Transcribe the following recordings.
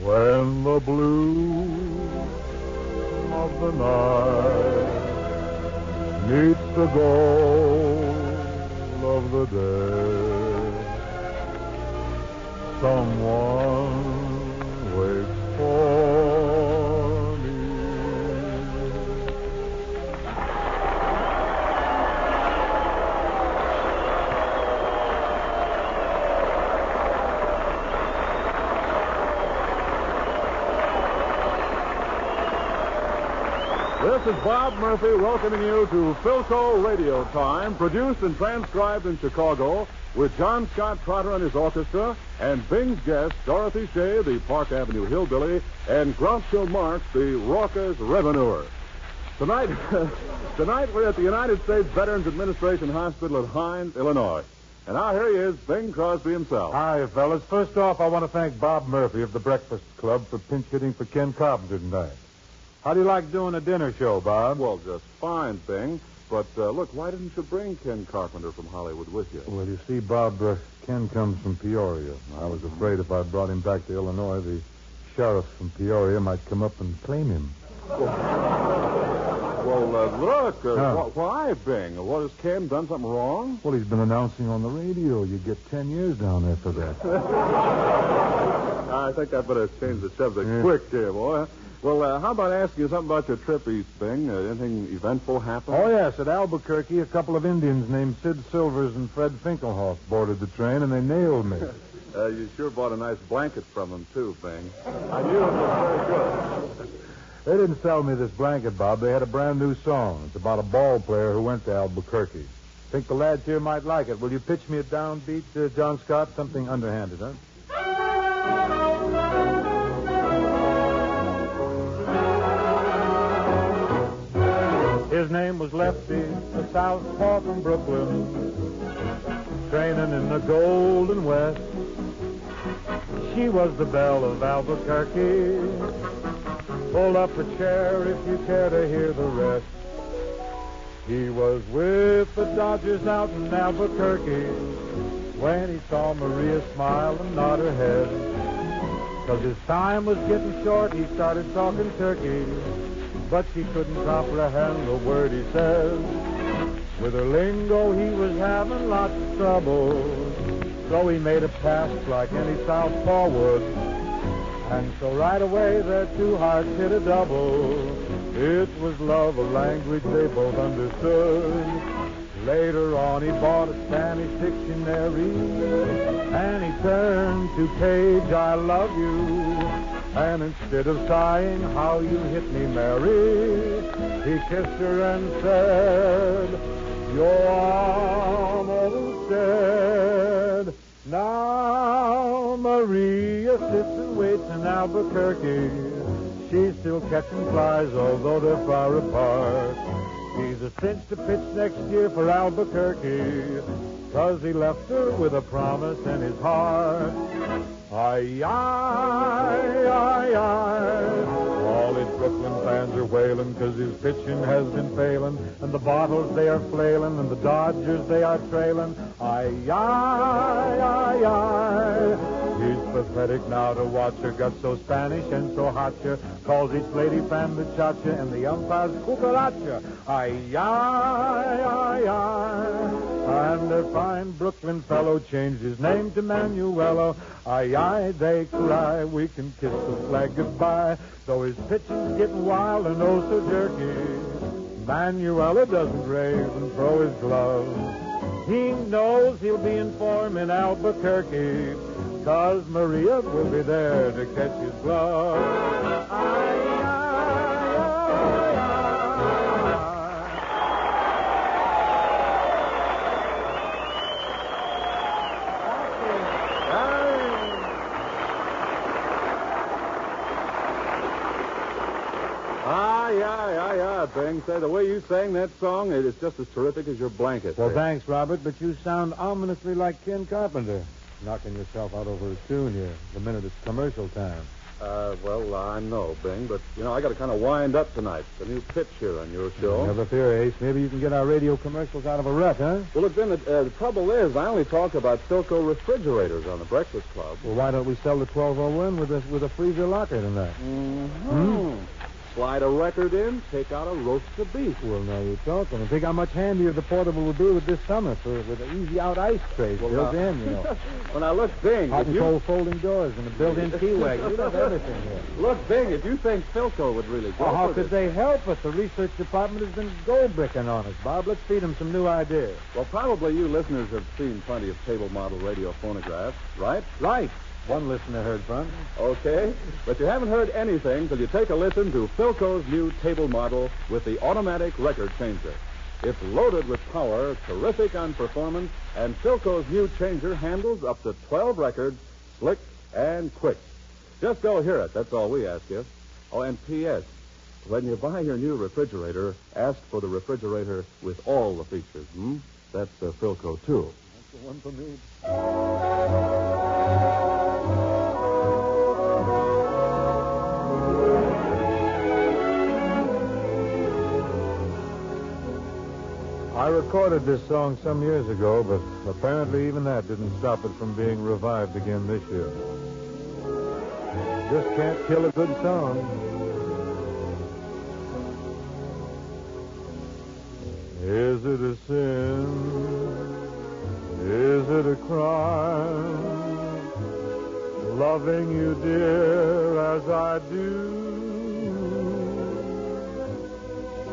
When the blue of the night meets the gold of the day, someone waits for me. This is Bob Murphy welcoming you to Philco Radio Time, produced and transcribed in Chicago with John Scott Trotter and his orchestra, and Bing's guest, Dorothy Shay, the Park Avenue hillbilly, and Groucho Marx, the raucous revenuer. Tonight we're at the United States Veterans Administration Hospital at Hines, Illinois. And now here he is, Bing Crosby himself. Hi, fellas. First off, I want to thank Bob Murphy of the Breakfast Club for pinch hitting for Ken Carpenter tonight. How do you like doing a dinner show, Bob? Well, just fine, Bing. But, look, why didn't you bring Ken Carpenter from Hollywood with you? Well, you see, Bob, Ken comes from Peoria. I was afraid if I brought him back to Illinois, the sheriff from Peoria might come up and claim him. Well, look, why, Bing? What, has Ken done something wrong? Well, he's been announcing on the radio. You get 10 years down there for that. I think I better change the subject quick here, boy. Well, how about asking you something about your trip east, Bing? Anything eventful happen? Oh, yes. At Albuquerque, a couple of Indians named Sid Silvers and Fred Finkelhoff boarded the train, and they nailed me. You sure bought a nice blanket from them, too, Bing. I knew it was very good. They didn't sell me this blanket, Bob. They had a brand new song. It's about a ball player who went to Albuquerque. Think the lads here might like it. Will you pitch me a downbeat, John Scott? Something underhanded, huh? His name was Lefty, a southpaw from Brooklyn, training in the Golden West. She was the belle of Albuquerque. Pull up a chair if you care to hear the rest. He was with the Dodgers out in Albuquerque when he saw Maria smile and nod her head. 'Cause his time was getting short, he started talking turkey, but she couldn't comprehend a word he said. With her lingo, he was having lots of trouble, so he made a pass like any southpaw would. And so right away, their two hearts hit a double. It was love, a language they both understood. Later on, he bought a Spanish dictionary, and he turned to page, I love you. And instead of sighing, how you hit me, Mary, he kissed her and said, you're almost dead. Now Maria sits and waits in Albuquerque. She's still catching flies, although they're far apart. He's a cinch to pitch next year for Albuquerque, 'cause he left her with a promise in his heart. Aye, aye, aye, aye. All his Brooklyn fans are wailing 'cause his pitching has been failing, and the bottles they are flailing, and the Dodgers they are trailing. Aye, aye, aye, aye. He's pathetic now to watch her, got so Spanish and so hot ya, calls each lady fan muchacha, and the umpires cucaracha. Aye, aye, aye, aye. And a fine Brooklyn fellow changed his name to Manuelo. Aye, aye, they cry, we can kiss the flag goodbye. Though his pitching's getting wild and oh so jerky, Manuelo doesn't rave and throw his gloves. He knows he'll be in form in Albuquerque, 'cause Maria will be there to catch his glove. Aye, aye, aye, Bing. Say, the way you sang that song, it is just as terrific as your blanket. Well, thanks, Robert, but you sound ominously like Ken Carpenter. Knocking yourself out over a tune here the minute it's commercial time. Well, I know, Bing, but, I got to kind of wind up tonight. The new pitch here on your show. Never fear, Ace. Maybe you can get our radio commercials out of a rut, huh? Well, look, Ben, the trouble is I only talk about Philco refrigerators on the Breakfast Club. Well, why don't we sell the 1201 with a freezer locker tonight? Slide a record in, take out a roast of beef. Well, now you're talking. And think how much handier the portable would be with this summer with an easy-out ice tray built in, When I look, Bing... Hot and cold folding doors and a built-in key wagon. You'd have everything here. Look, Bing, if you think Philco would really go How for could this... they help us? The research department has been gold-bricking on us, Bob. Let's feed them some new ideas. Well, probably you listeners have seen plenty of table model radio phonographs, right? Right. One listener heard from. Okay, but you haven't heard anything till you take a listen to Philco's new table model with the automatic record changer. It's loaded with power, terrific on performance, and Philco's new changer handles up to 12 records, slick and quick. Just go hear it, that's all we ask you. Oh, and P.S., when you buy your new refrigerator, ask for the refrigerator with all the features, That's Philco, too. That's the one for me. I recorded this song some years ago, but apparently even that didn't stop it from being revived again this year. Just can't kill a good song. Is it a sin? Is it a crime? Loving you, dear, as I do.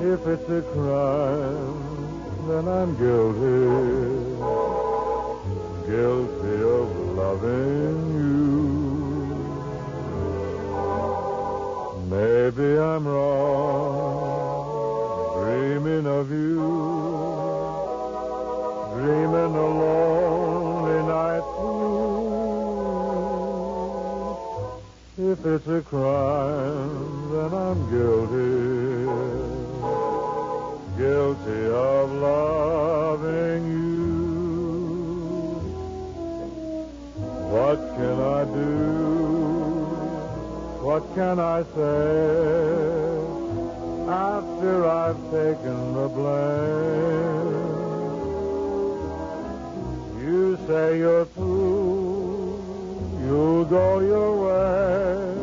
If it's a crime, then I'm guilty of loving you. Maybe I'm wrong, dreaming of you, dreaming a lonely night through. If it's a crime, then I'm guilty of loving you. What can I do? What can I say after I've taken the blame? You say you're through, you'll go your way,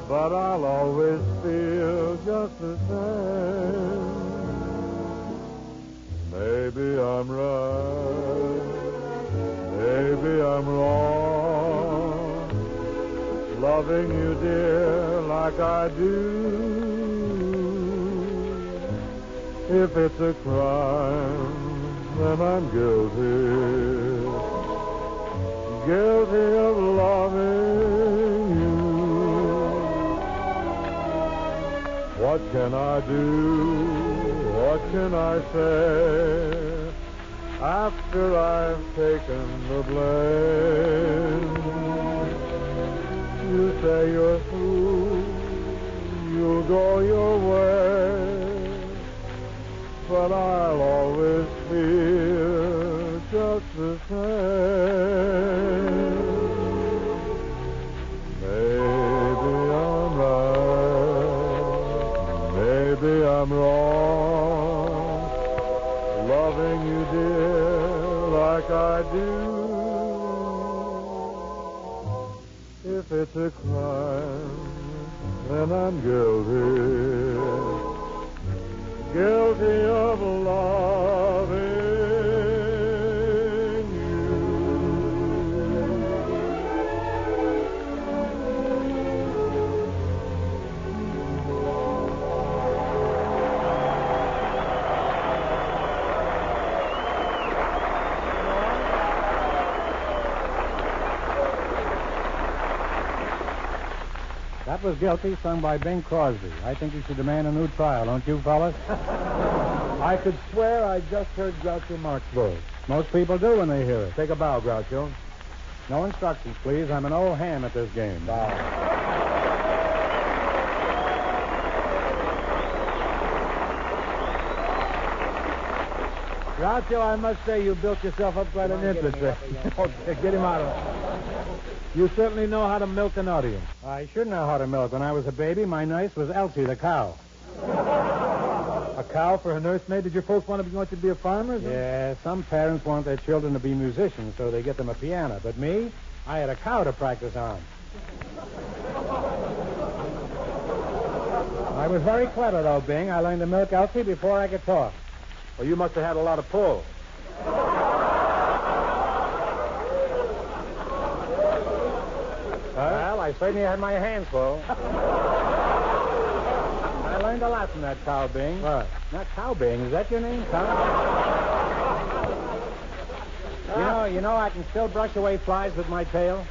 but I'll always feel just the same. Maybe I'm right, maybe I'm wrong, loving you, dear, like I do. If it's a crime, then I'm guilty of loving you. What can I do? What can I say after I've taken the blame? You say you're through, you'll go your way, but I'll always feel just the same. Maybe I'm right, maybe I'm wrong, loving you, dear, like I do. If it's a crime, then I'm guilty of loving you. That was Guilty, sung by Bing Crosby. I think he should demand a new trial, don't you, fellas? I could swear I just heard Groucho Marx voice. Most people do when they hear it. Take a bow, Groucho. No instructions, please. I'm an old ham at this game. Bow. Groucho, I must say you built yourself up quite an interest. Okay, get him out of it. You certainly know how to milk an audience. I should know how to milk. When I was a baby, my nurse was Elsie the cow. A cow for a nursemaid? Did your folks want you to be a farmer? Yeah, some parents want their children to be musicians, so they get them a piano. But me, I had a cow to practice on. I was very clever, though, Bing. I learned to milk Elsie before I could talk. Well, you must have had a lot of pull. Well, I certainly had my hands full. I learned a lot from that cow, Bing. What? Not cow, Bing. Is that your name, cow? You know, I can still brush away flies with my tail.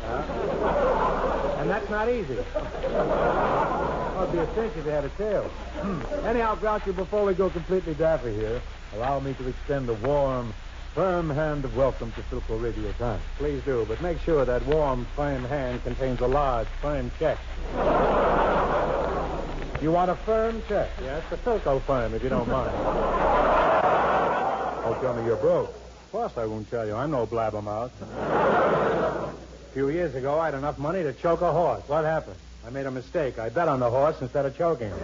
And that's not easy. Well, it'd be a cinch if you had a tail. Anyhow, Groucho, before we go completely daffy here, allow me to extend a warm, firm hand of welcome to Philco Radio Time. Please do, but make sure that warm, firm hand contains a large, firm check. You want a firm check? Yes, the Philco firm, if you don't mind. Oh, tell me you're broke. Of course I won't tell you. I'm no blabbermouth. A few years ago, I had enough money to choke a horse. What happened? I made a mistake. I bet on the horse instead of choking him.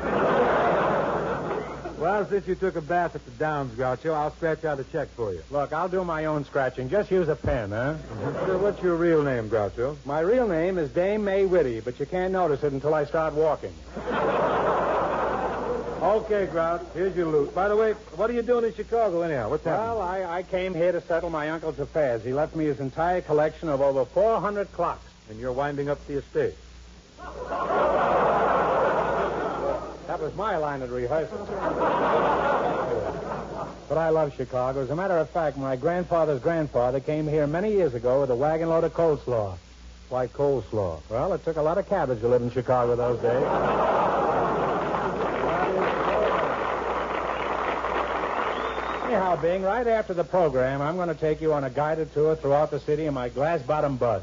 Well, since you took a bath at the Downs, Groucho, I'll scratch out a check for you. Look, I'll do my own scratching. Just use a pen, huh? Sure, what's your real name, Groucho? My real name is Dame May Whitty, but you can't notice it until I start walking. Okay, Grouch, here's your loot. By the way, what are you doing in Chicago, anyhow? What's happening? Well, I came here to settle my uncle's affairs. He left me his entire collection of over 400 clocks. And you're winding up the estate. That was my line of rehearsal. But I love Chicago. As a matter of fact, my grandfather's grandfather came here many years ago with a wagon load of coleslaw. Why coleslaw? Well, it took a lot of cabbage to live in Chicago those days. Anyhow, Bing, right after the program, I'm going to take you on a guided tour throughout the city in my glass-bottom bus.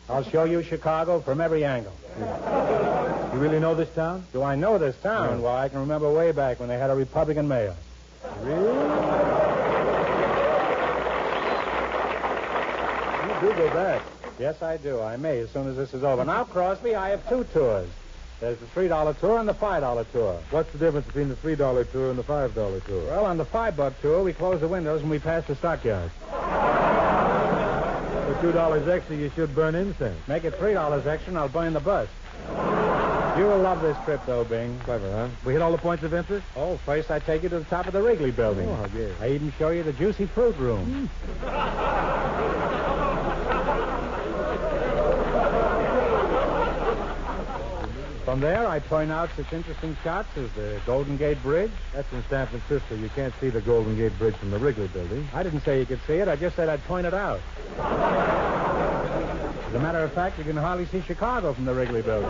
I'll show you Chicago from every angle. You really know this town? Do I know this town? Well, I can remember way back when they had a Republican mayor. Really? You do go back. Yes, I do. I may as soon as this is over. Now, Crosby, I have two tours. There's the $3 tour and the $5 tour. What's the difference between the $3 tour and the $5 tour? Well, on the $5 tour, we close the windows when we pass the stockyards. For $2 extra, you should burn incense. Make it $3 extra, and I'll burn the bus. You will love this trip, though, Bing. Clever, huh? We hit all the points of interest? Oh, first I take you to the top of the Wrigley building. Oh, yeah. I even show you the juicy fruit room. From there, I point out such interesting shots as the Golden Gate Bridge. That's in San Francisco. You can't see the Golden Gate Bridge from the Wrigley building. I didn't say you could see it. I just said I'd point it out. As a matter of fact, you can hardly see Chicago from the Wrigley building.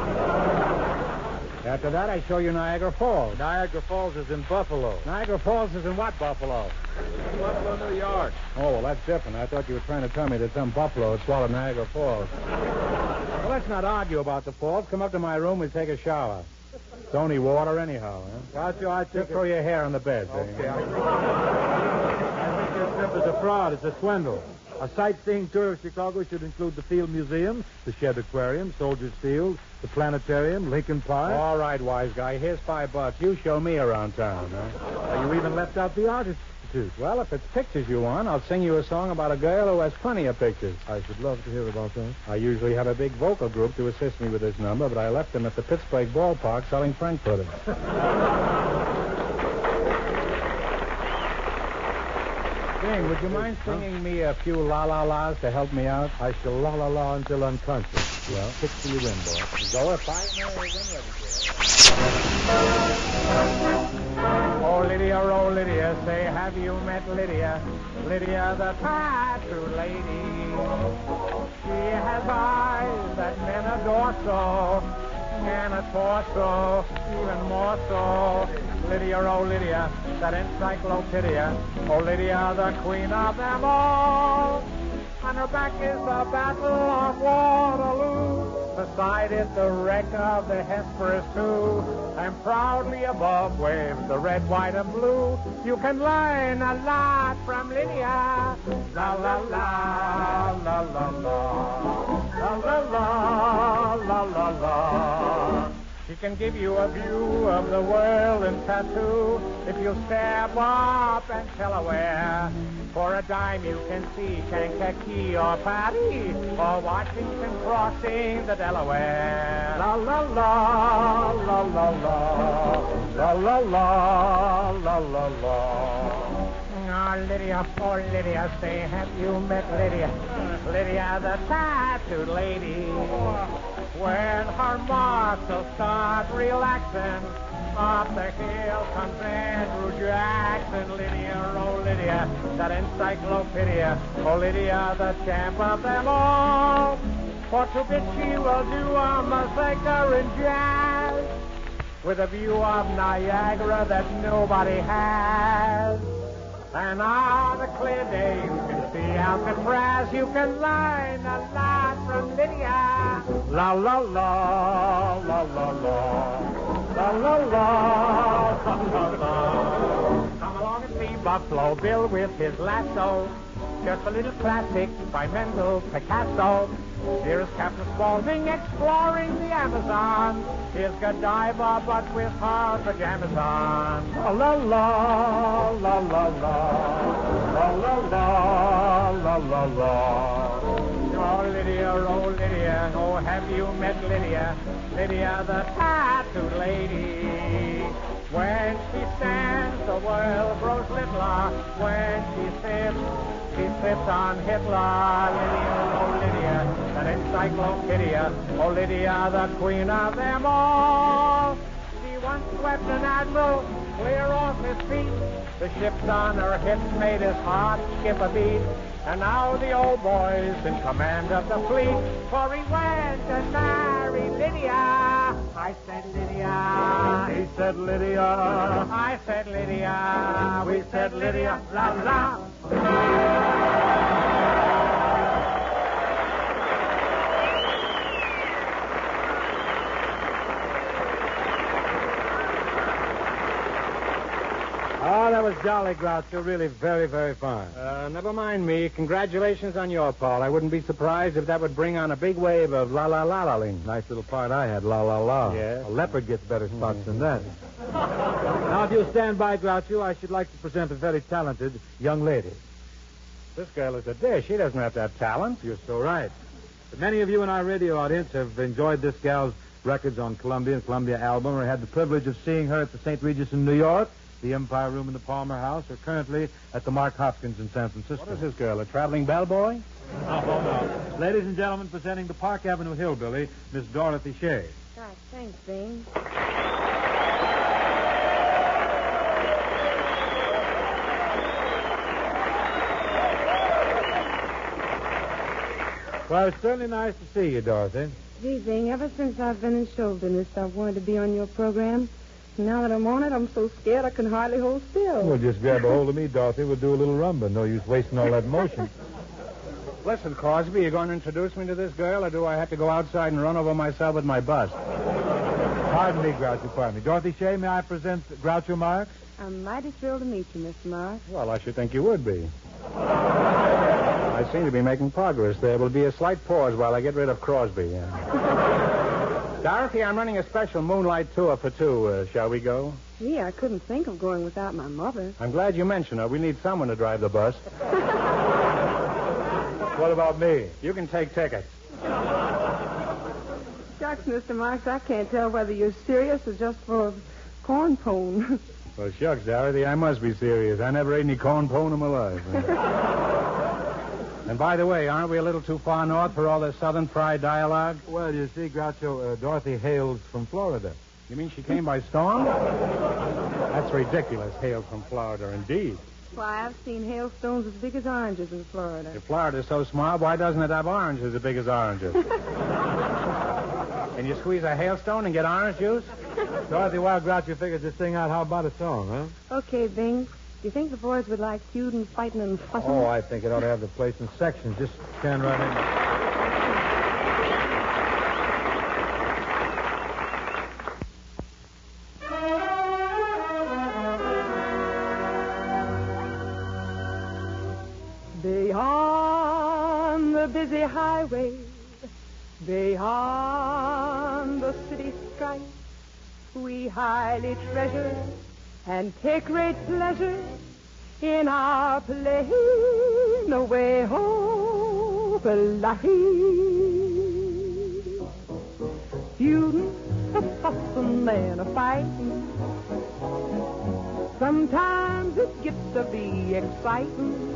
After that, I show you Niagara Falls. Niagara Falls is in Buffalo. Niagara Falls is in what Buffalo? Buffalo, New York. Oh, well, that's different. I thought you were trying to tell me that some buffalo had swallowed Niagara Falls. Well, let's not argue about the falls. Come up to my room. We'll take a shower. It's only water anyhow, huh? Just throw your hair on the bed. Okay. I think your trip is a fraud. It's a swindle. A sightseeing tour of Chicago should include the Field Museum, the Shedd Aquarium, Soldiers Field, the Planetarium, Lincoln Park. All right, wise guy. Here's $5. You show me around town, huh? You even left out the Art Institute. Well, if it's pictures you want, I'll sing you a song about a girl who has plenty of pictures. I should love to hear about that. I usually have a big vocal group to assist me with this number, but I left them at the Pittsburgh ballpark selling frankfurters. Bing, would you mind singing me a few la-la-las to help me out? I shall la-la-la until unconscious. Well, kick to your win, boy. Go if I know when Oh, Lydia, say, have you met Lydia? Lydia, the tattoo lady. She has eyes that men adore so, and a torso even more so. Lydia, oh, Lydia, that encyclopedia. Oh, Lydia, the queen of them all. On her back is the Battle of Waterloo. Beside it, the wreck of the Hesperus, too. And proudly above waves the red, white, and blue. You can learn a lot from Lydia. La, la, la, la, la, la. La la la, la la la. She can give you a view of the world in tattoo if you step up and tell her where. For a dime you can see Kankakee or Paris or Washington crossing the Delaware. La la la, la la la, la la la, la la la. Oh, Lydia, say, have you met Lydia? Lydia, the tattooed lady. When her muscles start relaxing, up the hill comes Andrew Jackson. Lydia, oh, Lydia, that encyclopedia. Oh, Lydia, the champ of them all. For to bit she will do a massacre in jazz with a view of Niagara that nobody has. And on a clear day you can see Alcatraz. You can learn a lot from Lydia. La la la, la la la, la la la, la la la. Come along and see Buffalo Bill with his lasso. Just a little classic by Mendel Picasso. Here is Captain Spaulding exploring the Amazon. Here's Godiva, but with her pajamas on. La la la, la la la, la la la, la la. Oh, Lydia, oh, have you met Lydia? Lydia, the tattooed lady. When she stands, the world grows littler. When she sits on Hitler. Lydia, oh, Lydia, that encyclopedia. Oh, Lydia, the queen of them all. She once swept an admiral clear off his feet. The ships on her hips made his heart skip a beat. And now the old boy's in command of the fleet. For he went and married Lydia. I said Lydia. He said Lydia. I said Lydia. We said Lydia. La la. Oh, that was jolly, Groucho. Really very, very fine. Never mind me. Congratulations on your part. I wouldn't be surprised if that would bring on a big wave of la-la-la-la-ling. Nice little part I had, la-la-la. Yeah. A leopard gets better spots than that. Now, if you'll stand by, Groucho, I should like to present a very talented young lady. This girl is a dish. She doesn't have to have talent. You're so right. But many of you in our radio audience have enjoyed this gal's records on Columbia and Columbia album, or had the privilege of seeing her at the St. Regis in New York, the Empire Room in the Palmer House, or currently at the Mark Hopkins in San Francisco. What is this girl, a traveling bellboy? No. Ladies and gentlemen, presenting the Park Avenue Hillbilly, Miss Dorothy Shay. God, thanks, Bing. Well, it's certainly nice to see you, Dorothy. Gee, Bing, ever since I've been in show business, I've wanted to be on your program. Now that I'm on it, I'm so scared I can hardly hold still. Well, just grab a hold of me, Dorothy. We'll do a little rumba. No use wasting all that motion. Listen, Crosby, you going to introduce me to this girl, or do I have to go outside and run over myself with my bus? Pardon me, Groucho, pardon me. Dorothy Shay, may I present Groucho Marx? I'm mighty thrilled to meet you, Mr. Marx. Well, I should think you would be. I seem to be making progress. There will be a slight pause while I get rid of Crosby. Dorothy, I'm running a special moonlight tour for two. Shall we go? Gee, I couldn't think of going without my mother. I'm glad you mentioned her. We need someone to drive the bus. What about me? You can take tickets. Shucks, Mr. Marx, I can't tell whether you're serious or just full of corn pone. Well, shucks, Dorothy, I must be serious. I never ate any corn pone in my life. And by the way, aren't we a little too far north for all this southern fried dialogue? Well, you see, Groucho, Dorothy hails from Florida. You mean she came by storm? That's ridiculous. Hails from Florida, indeed. Why, I've seen hailstones as big as oranges in Florida. If Florida's so small, why doesn't it have oranges as big as oranges? Can you squeeze a hailstone and get orange juice? Dorothy, while Groucho figures this thing out, how about a song, huh? Okay, Bing. Do you think the boys would like feuding, fighting, and fussing? Oh, I think it ought to have the place in sections. Just stand right in. Beyond the busy highway, Beyond the city strife, we highly treasure and take great pleasure in our plain way of life. Feuding, a fussing, and a fighting. Sometimes it gets to be exciting.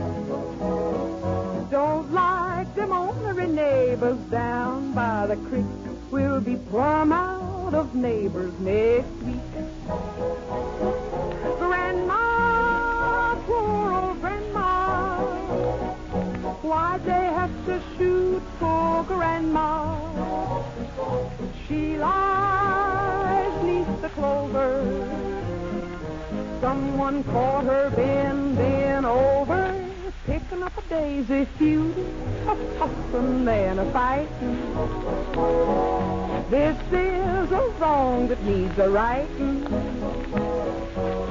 Don't like them ornery neighbors down by the creek. We'll be plumb out of neighbors next week. Grandma, poor old Grandma, why'd they have to shoot poor Grandma? She lies neath the clover. Someone caught her bending over, picking up a daisy, feuding, a fussing and a fighting. This is a wrong that needs a righting.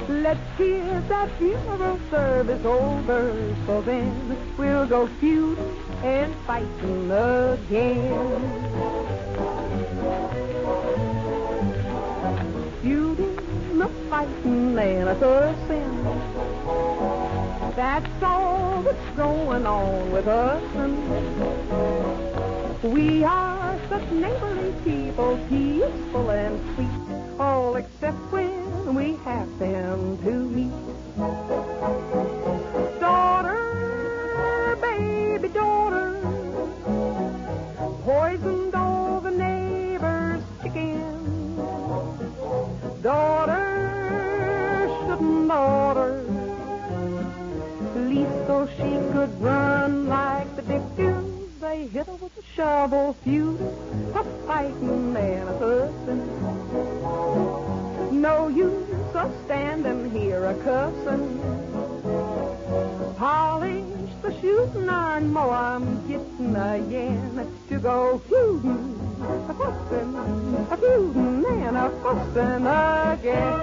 Let's hear that funeral service over, so then we'll go feuding and fighting again. Feuding, a fighting, and a fussing. That's all that's going on with us. And we are such neighborly people, peaceful and sweet, all except when we happen to meet. Daughter, baby daughter, poisoned all the neighbors' chickens. Daughter, shouldn't order, least so she could run like the Dickens. They hit her with a shovel, feud, a fighting and a fussing. No use of standing here a cussing. Polish the shooting iron more, I'm getting a yen to go feuding, a fussing, a feuding and a fussing again.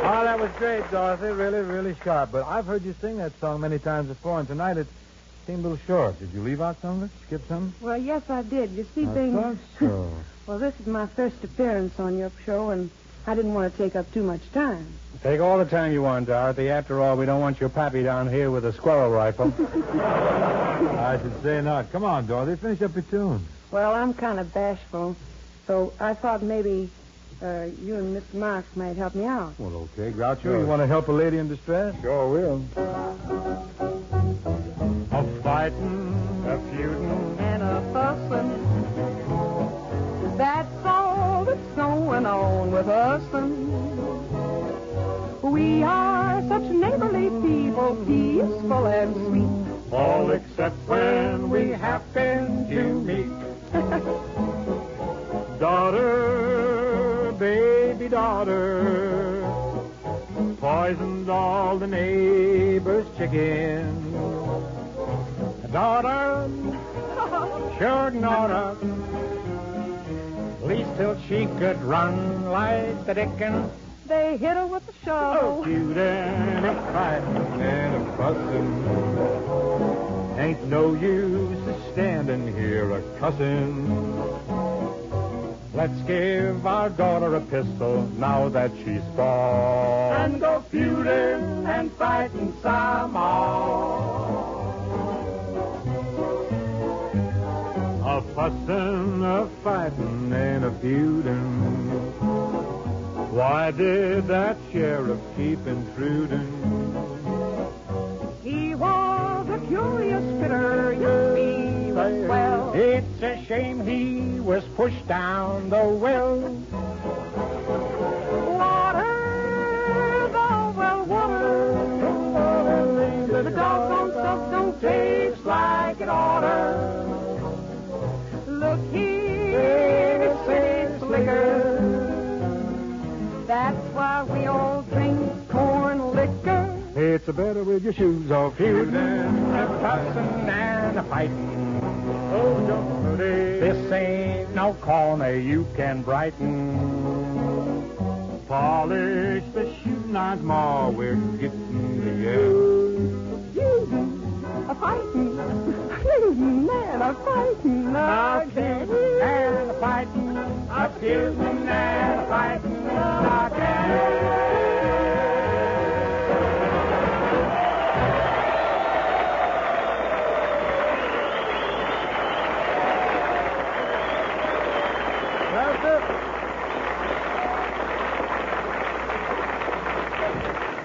Oh, that was great, Dorothy. Really, really sharp. But I've heard you sing that song many times before, and tonight it seemed a little short. Did you leave out some of it? Skip some? Well, yes, I did. You see, I things. thought so. Well, this is my first appearance on your show, and I didn't want to take up too much time. Take all the time you want, Dorothy. After all, we don't want your pappy down here with a squirrel rifle. I should say not. Come on, Dorothy. Finish up your tune. Well, I'm kind of bashful, so I thought maybe you and Mr. Marx might help me out. Well, okay, Groucho. You want to help a lady in distress? Sure will. A fighting, a feuding, And a fussing. That's all that's going on with us. And we are such neighborly people, peaceful and sweet. All except when we happen to meet. Daughter, baby daughter, poisoned all the neighbors' chickens. Daughter, shouldn't order, least till she could run like the Dickens. They hit her with a shovel. Feud and a fighting and a fussing. Ain't no use a standing here a cussin'. Let's give our daughter a pistol now that she's gone, and go feuding and fighting some more. A fussin', a fightin', and a feudin'. Why did that sheriff keep intruding? He was a curious critter, you see as well. It's a shame he was pushed down the well. Water, the well water. The doggone stuff don't taste like it oughta. Look here, it's city's liquor. That's why we all drink corn liquor. It's a better with your shoes off, feuding, a fussing, and a fighting. Oh, don't Dandy. This ain't no corner you can brighten. Polish the shoe lines more, we're getting the end. Feuding, a fighting, feuding and a fighting again. And a fighting, a feuding and a fighting again.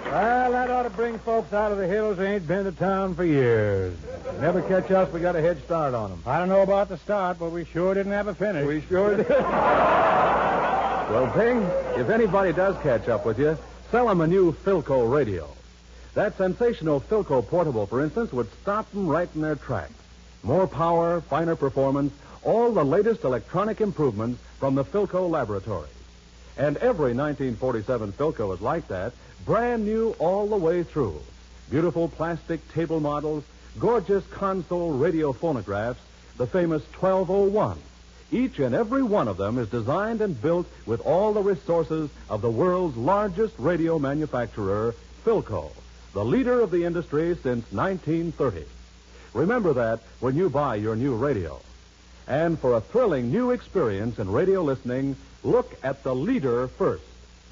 Well, that ought to bring folks out of the hills who ain't been to town for years. Never catch us, we got a head start on them. I don't know about the start, but we sure didn't have a finish. We sure did. Well, Bing, if anybody does catch up with you, sell them a new Philco radio. That sensational Philco portable, for instance, would stop them right in their tracks. More power, finer performance, all the latest electronic improvements from the Philco laboratory. And every 1947 Philco is like that, brand new all the way through. Beautiful plastic table models, gorgeous console radio phonographs, the famous 1201. Each and every one of them is designed and built with all the resources of the world's largest radio manufacturer, Philco, the leader of the industry since 1930. Remember that when you buy your new radio. And for a thrilling new experience in radio listening, look at the leader first.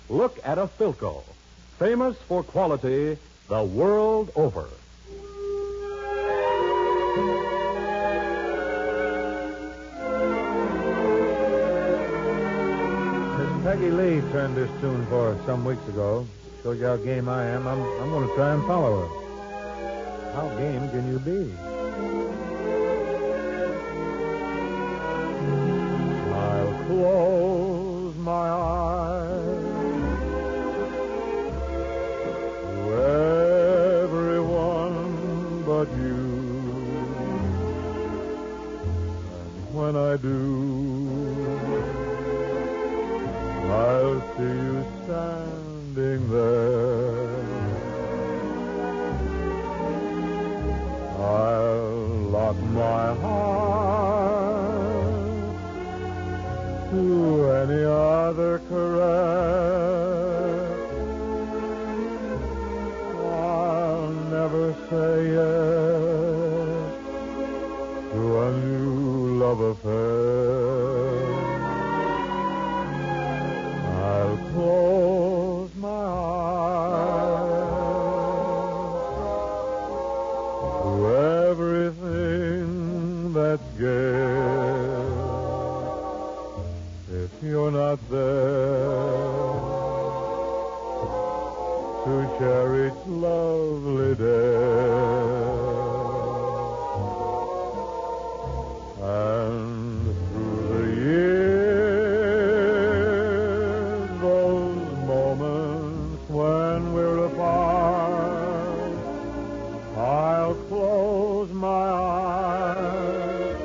Look at a Philco, famous for quality the world over. Miss Peggy Lee turned this tune for us some weeks ago. Shows you how game I am. I'm going to try and follow her. How game can you be? I'll close my eyes to everyone but you. And when I do, I'll see you standing there. I'll lock my heart to any other caress. I'll never say yes to a new love affair. I'll close my eyes to everything that's gay. If you're not there to share each lovely day, and through the years, those moments when we're apart, I'll close my eyes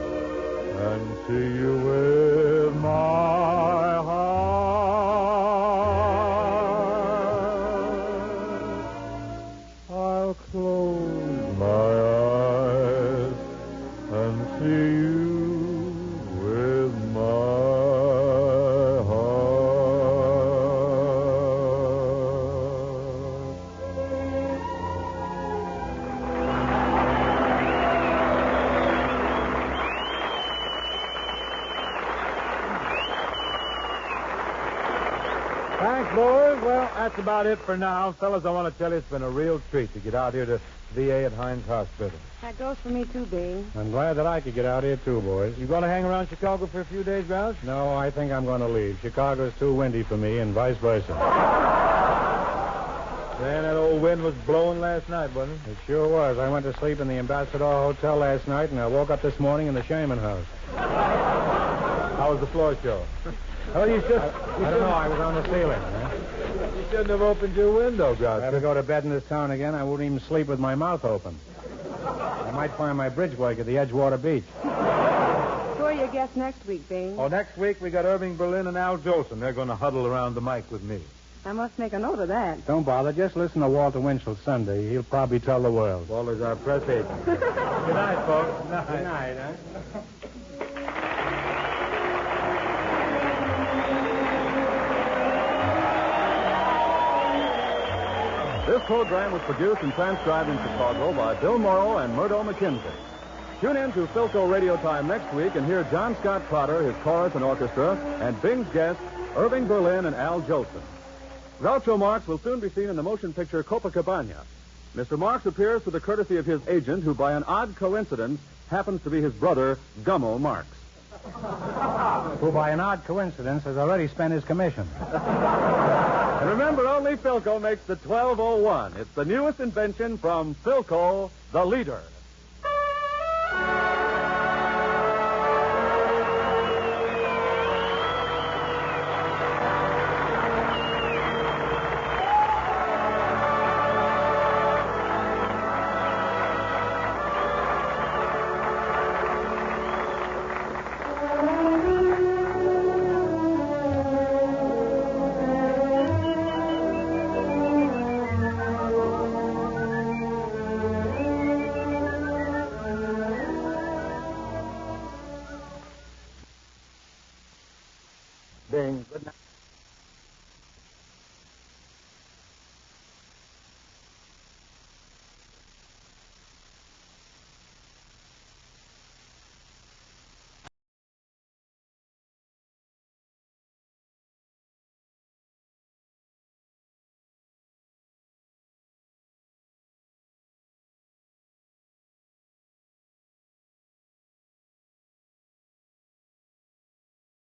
and see you with my heart. I'll close my eyes and see you with my heart. Thanks, boys. Well, that's about it for now. Fellas, I want to tell you it's been a real treat to get out here to VA at Hines Hospital. That goes for me, too, Bing. I'm glad that I could get out here, too, boys. You going to hang around Chicago for a few days, Grouse? No, I think I'm going to leave. Chicago's too windy for me, and vice versa. Man, that old wind was blowing last night, wasn't it? It sure was. I went to sleep in the Ambassador Hotel last night, and I woke up this morning in the Shaman House. How was the floor show? Oh, I don't know. I was on the ceiling. Huh? You shouldn't have opened your window, If I Grouse. ever go to bed in this town again, I wouldn't even sleep with my mouth open. I might find my bridge work at the Edgewater Beach. Who are your guests next week, Bing? Oh, next week we got Irving Berlin and Al Jolson. They're going to huddle around the mic with me. I must make a note of that. Don't bother. Just listen to Walter Winchell Sunday. He'll probably tell the world. Walter's our press agent. Good night, folks. Good night, huh? This program was produced and transcribed in Chicago by Bill Morrow and Murdo McKenzie. Tune in to Philco Radio Time next week and hear John Scott Trotter, his chorus and orchestra, and Bing's guests, Irving Berlin and Al Jolson. Groucho Marx will soon be seen in the motion picture Copacabana. Mr. Marx appears through the courtesy of his agent, who by an odd coincidence happens to be his brother, Gummo Marx. Who, by an odd coincidence, has already spent his commission. And remember, only Philco makes the 1201. It's the newest invention from Philco, the leader. Bing, good night.